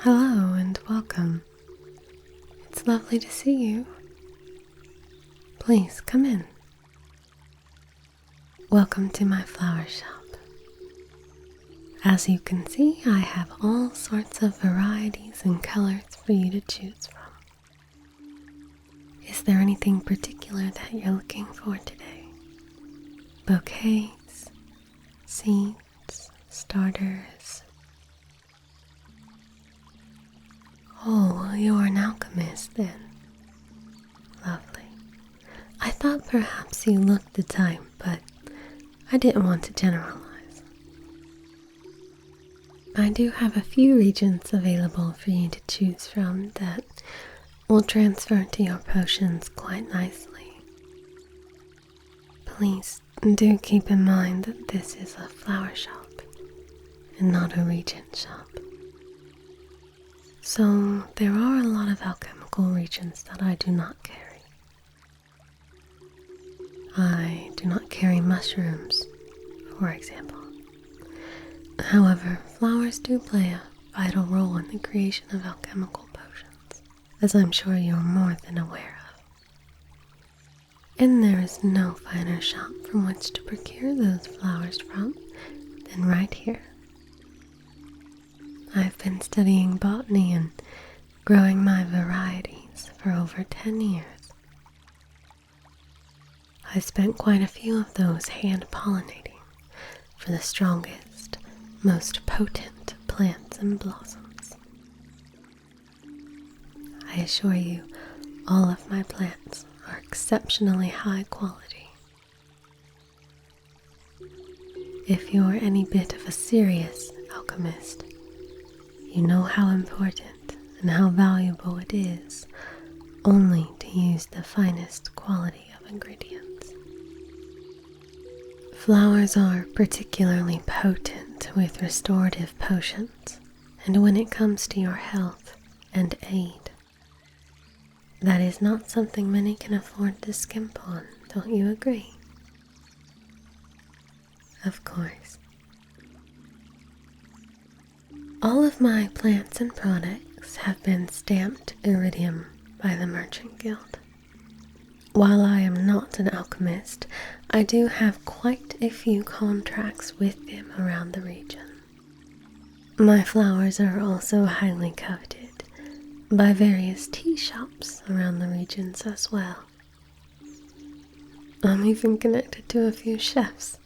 Hello and welcome. It's lovely to see you. Please come in. Welcome to my flower shop. As you can see, I have all sorts of varieties and colors for you to choose from. Is there anything particular that you're looking for today? Bouquets, seeds, starters. Oh, you're an alchemist then. Lovely. I thought perhaps you looked the type, but I didn't want to generalize. I do have a few regions available for you to choose from that will transfer to your potions quite nicely. Please do keep in mind that this is a flower shop and not a regent shop. So there are a lot of alchemical regions that I do not carry. I do not carry mushrooms, for example. However, flowers do play a vital role in the creation of alchemical potions, as I'm sure you're more than aware of. And there is no finer shop from which to procure those flowers from than right here. I've been studying botany and growing my varieties for over 10 years. I've spent quite a few of those hand-pollinating for the strongest, most potent plants and blossoms. I assure you, all of my plants are exceptionally high quality. If you're any bit of a serious alchemist, you know how important and how valuable it is only to use the finest quality of ingredients. Flowers are particularly potent with restorative potions, and when it comes to your health and aid, that is not something many can afford to skimp on, don't you agree? Of course. All of my plants and products have been stamped iridium by the Merchant Guild. While I am not an alchemist, I do have quite a few contracts with them around the region. My flowers are also highly coveted by various tea shops around the regions as well. I'm even connected to a few chefs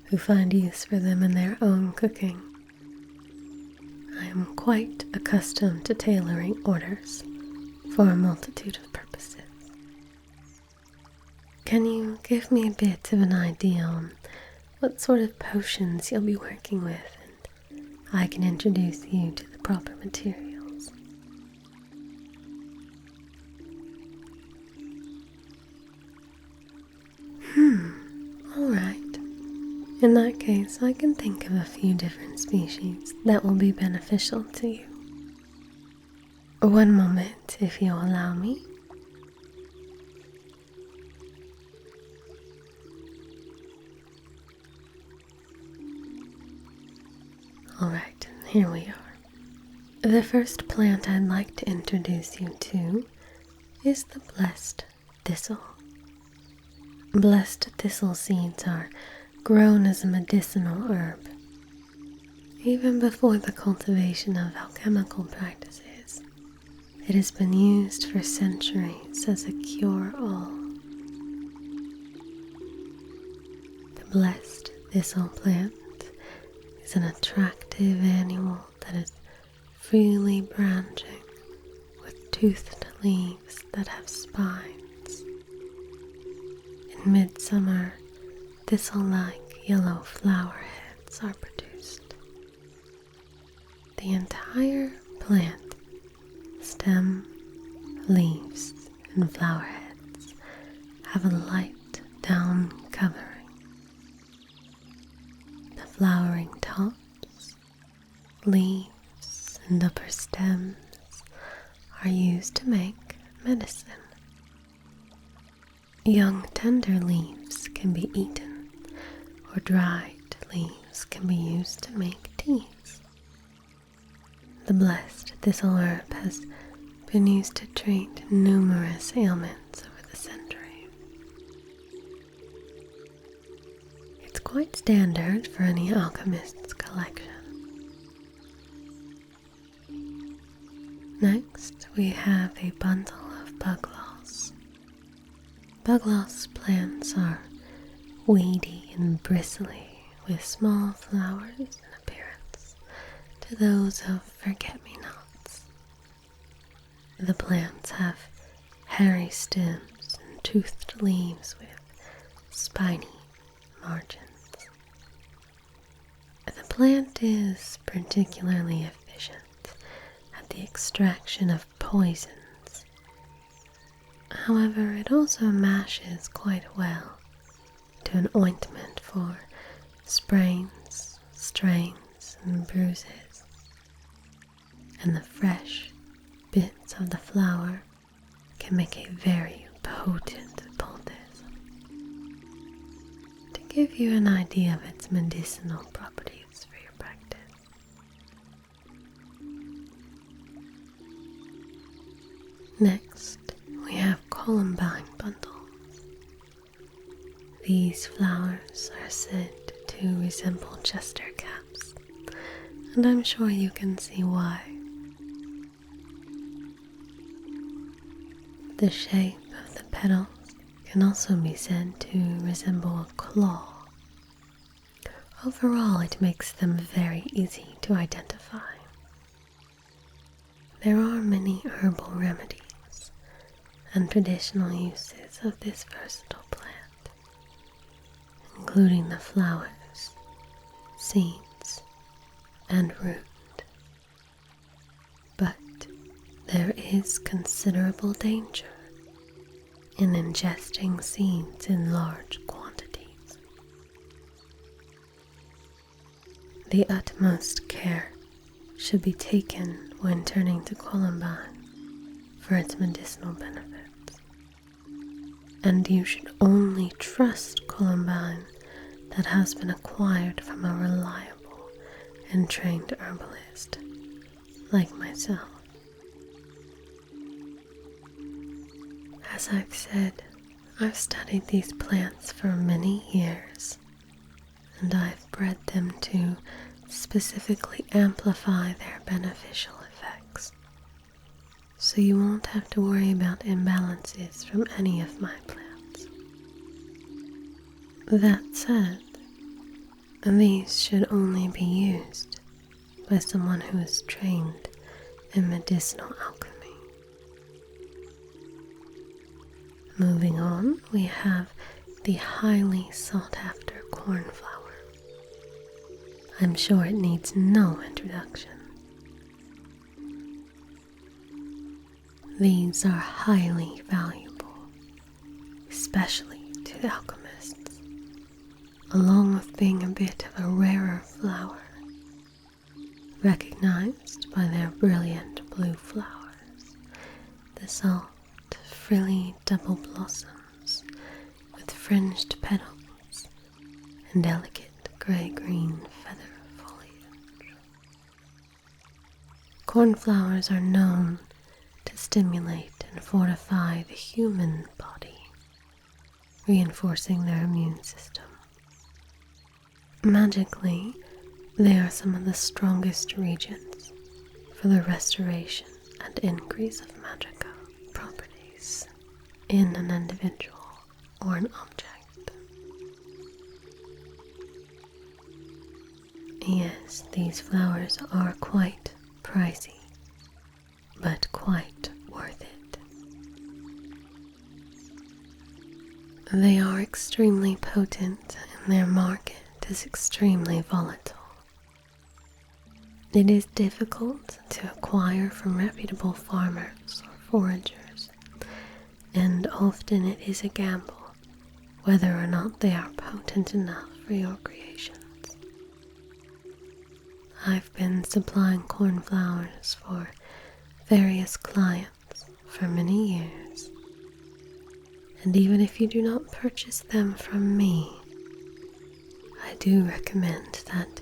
who find use for them in their own cooking. I am quite accustomed to tailoring orders for a multitude of purposes. Can you give me a bit of an idea on what sort of potions you'll be working with, and I can introduce you to the proper materials? Alright. In that case, I can think of a few different species that will be beneficial to you. One moment, if you'll allow me. Alright, here we are. The first plant I'd like to introduce you to is the blessed thistle. Blessed thistle seeds are grown as a medicinal herb. Even before the cultivation of alchemical practices, it has been used for centuries as a cure-all. The blessed thistle plant is an attractive annual that is freely branching with toothed leaves that have spines. In midsummer, thistle-like yellow flower heads are produced. The entire plant, stem, leaves, and flower heads have a light down covering. The flowering tops, leaves, and upper stems are used to make medicine. Young tender leaves can be eaten, or dried leaves can be used to make teas. The blessed thistle herb has been used to treat numerous ailments over the centuries. It's quite standard for any alchemist's collection. Next, we have a bundle of bugloss. Bugloss plants are weedy and bristly, with small flowers in appearance to those of forget-me-nots. The plants have hairy stems and toothed leaves with spiny margins. The plant is particularly efficient at the extraction of poisons. However, it also mashes quite well to an ointment for sprains, strains, and bruises, and the fresh bits of the flower can make a very potent poultice. To give you an idea of its medicinal properties for your practice, next we have columbine bundles. These flowers are said to resemble jester caps, and I'm sure you can see why. The shape of the petals can also be said to resemble a claw. Overall, it makes them very easy to identify. There are many herbal remedies and traditional uses of this versatile plant, including the flowers, seeds, and root. But there is considerable danger in ingesting seeds in large quantities. The utmost care should be taken when turning to columbine for its medicinal benefits, and you should only trust columbine that has been acquired from a reliable and trained herbalist like myself. As I've said, I've studied these plants for many years, and I've bred them to specifically amplify their beneficial effects, so you won't have to worry about imbalances from any of my plants. That said, these should only be used by someone who is trained in medicinal alchemy. Moving on, we have the highly sought after cornflower. I'm sure it needs no introduction. These are highly valuable, especially to alchemists, along with being a bit of a rarer flower, recognized by their brilliant blue flowers, the soft, frilly double blossoms with fringed petals and delicate grey-green feather foliage. Cornflowers are known to stimulate and fortify the human body, reinforcing their immune system. Magically, they are some of the strongest regents for the restoration and increase of magica properties in an individual or an object. Yes, these flowers are quite pricey, but quite worth it. They are extremely potent and their market is extremely volatile. It is difficult to acquire from reputable farmers or foragers, and often it is a gamble whether or not they are potent enough for your creations. I've been supplying cornflowers for various clients for many years, and even if you do not purchase them from me, I do recommend that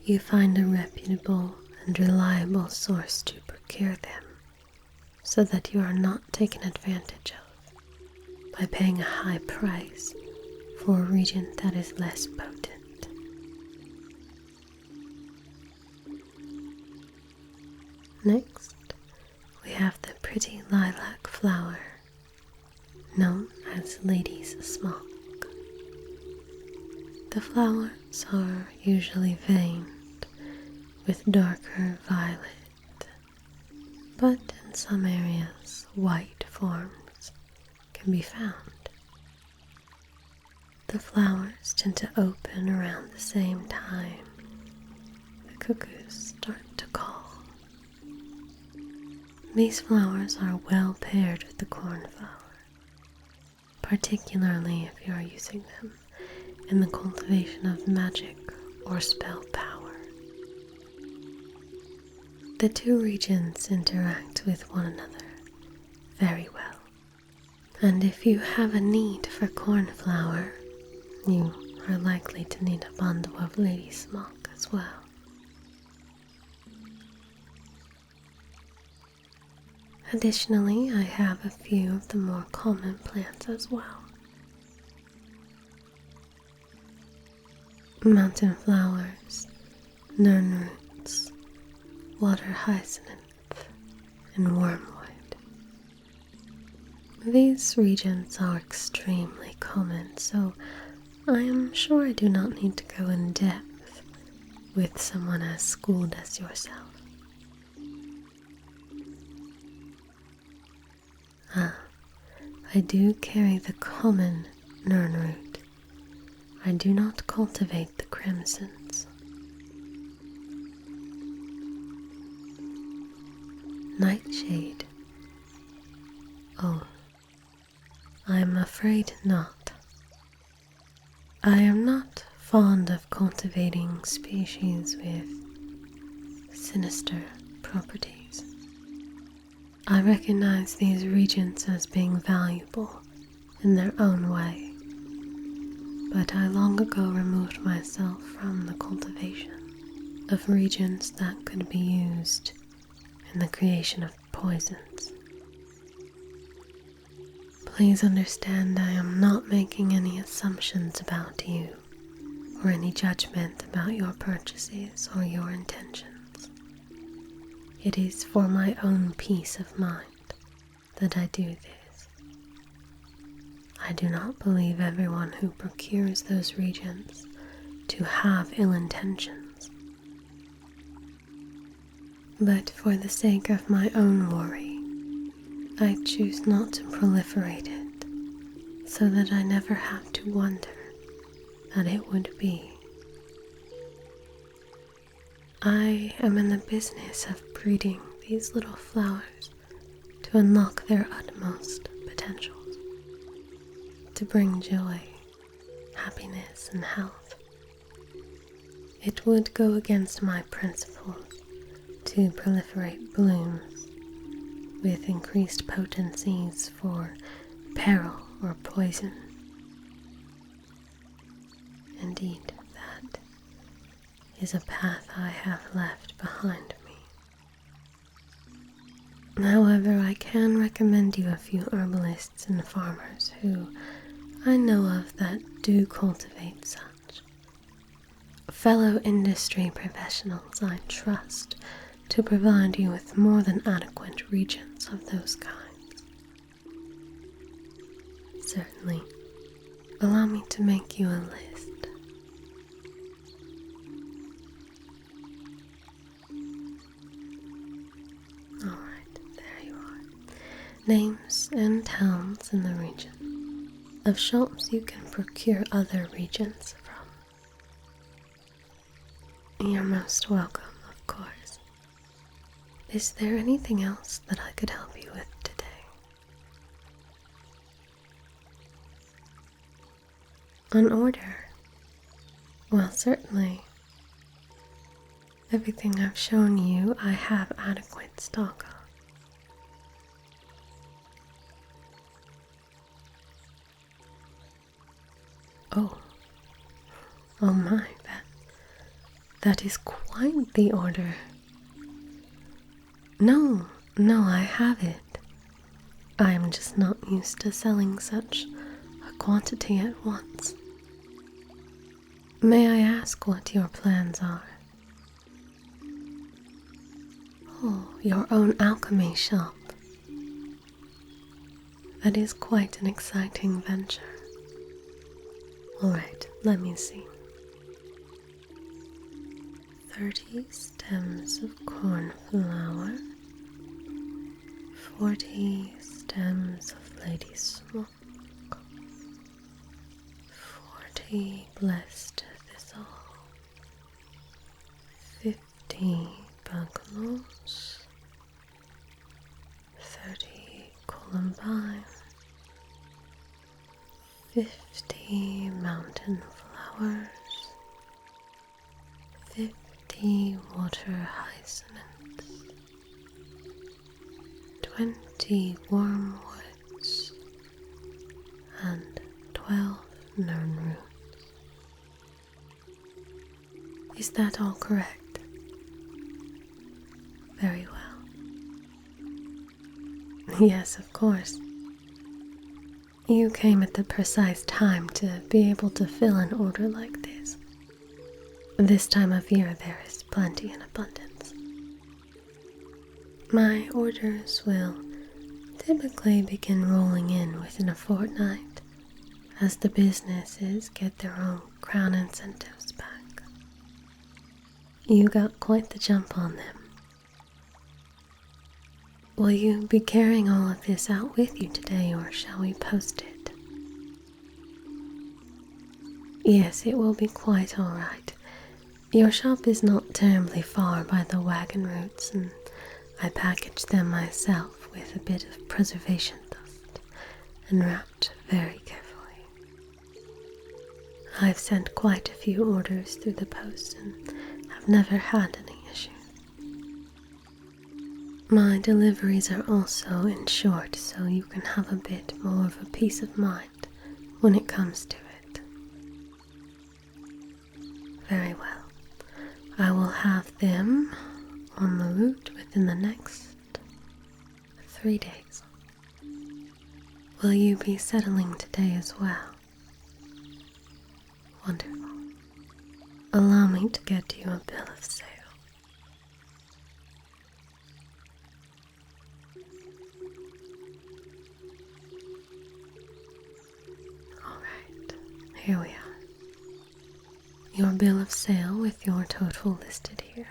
you find a reputable and reliable source to procure them, so that you are not taken advantage of by paying a high price for a reagent that is less potent. Next, we have the pretty lilac flower, known as lady's smock. The flowers are usually veined with darker violet, but in some areas white forms can be found. The flowers tend to open around the same time the cuckoos start to call. These flowers are well paired with the cornflower, particularly if you are using them in the cultivation of magic or spell power. The two regions interact with one another very well, and if you have a need for cornflower, you are likely to need a bundle of lady smock as well. Additionally, I have a few of the more common plants as well. Mountain flowers, nern roots, water hyacinth, and wormwood. These regions are extremely common, so I am sure I do not need to go in depth with someone as schooled as yourself. I do carry the common nern root. I do not cultivate the crimsons. Nightshade. Oh, I am afraid not. I am not fond of cultivating species with sinister properties. I recognize these regions as being valuable in their own way, but I long ago removed myself from the cultivation of regions that could be used in the creation of poisons. Please understand I am not making any assumptions about you or any judgment about your purchases or your intentions. It is for my own peace of mind that I do this. I do not believe everyone who procures those regions to have ill intentions. But for the sake of my own worry, I choose not to proliferate it, so that I never have to wonder that it would be. I am in the business of breeding these little flowers to unlock their utmost potentials, to bring joy, happiness, and health. It would go against my principles to proliferate blooms with increased potencies for peril or poison. Indeed, that is a path I have left behind me. However, I can recommend you a few herbalists and farmers who I know of that do cultivate such. Fellow industry professionals I trust to provide you with more than adequate regions of those kinds. Certainly, allow me to make you a list. Alright, there you are. Names and towns in the region of shops you can procure other regions from. You're most welcome, of course. Is there anything else that I could help you with today? An order? Well, certainly. Everything I've shown you, I have adequate stock of. Oh my, that is quite the order. No, no, I have it. I am just not used to selling such a quantity at once. May I ask what your plans are? Oh, your own alchemy shop. That is quite an exciting venture. Alright, let me see. 30 stems of cornflower, 40 stems of lady smoke, 40 blessed thistle, 50 bugloss, 30 columbine, 50 mountain flowers, 50 water hyacinths, 20 wormwoods, and 12 nern roots. Is that all correct? Very well. Yes, of course. You came at the precise time to be able to fill an order like this. This time of year there is plenty in abundance. My orders will typically begin rolling in within a fortnight as the businesses get their own crown incentives back. You got quite the jump on them. Will you be carrying all of this out with you today, or shall we post it? Yes, it will be quite all right. Your shop is not terribly far by the wagon routes, and I packaged them myself with a bit of preservation dust and wrapped very carefully. I've sent quite a few orders through the post and have never had any issues. My deliveries are also insured, so you can have a bit more of a peace of mind when it comes to it. Very well. I will have them on the route within the next 3 days. Will you be settling today as well? Wonderful. Allow me to get you a bill of sale. Alright, here we are. Your bill of sale with your total listed here.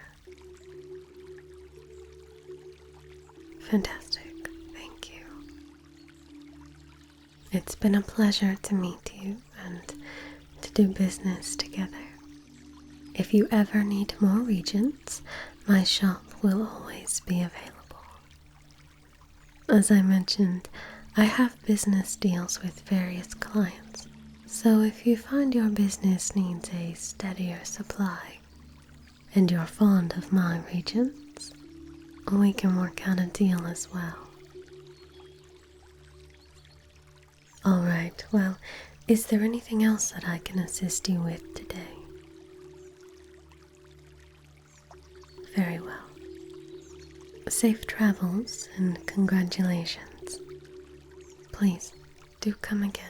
Fantastic, thank you. It's been a pleasure to meet you and to do business together. If you ever need more regents, my shop will always be available. As I mentioned, I have business deals with various clients. So if you find your business needs a steadier supply, and you're fond of my regents, we can work out a deal as well. Alright, well, is there anything else that I can assist you with today? Very well. Safe travels and congratulations. Please, do come again.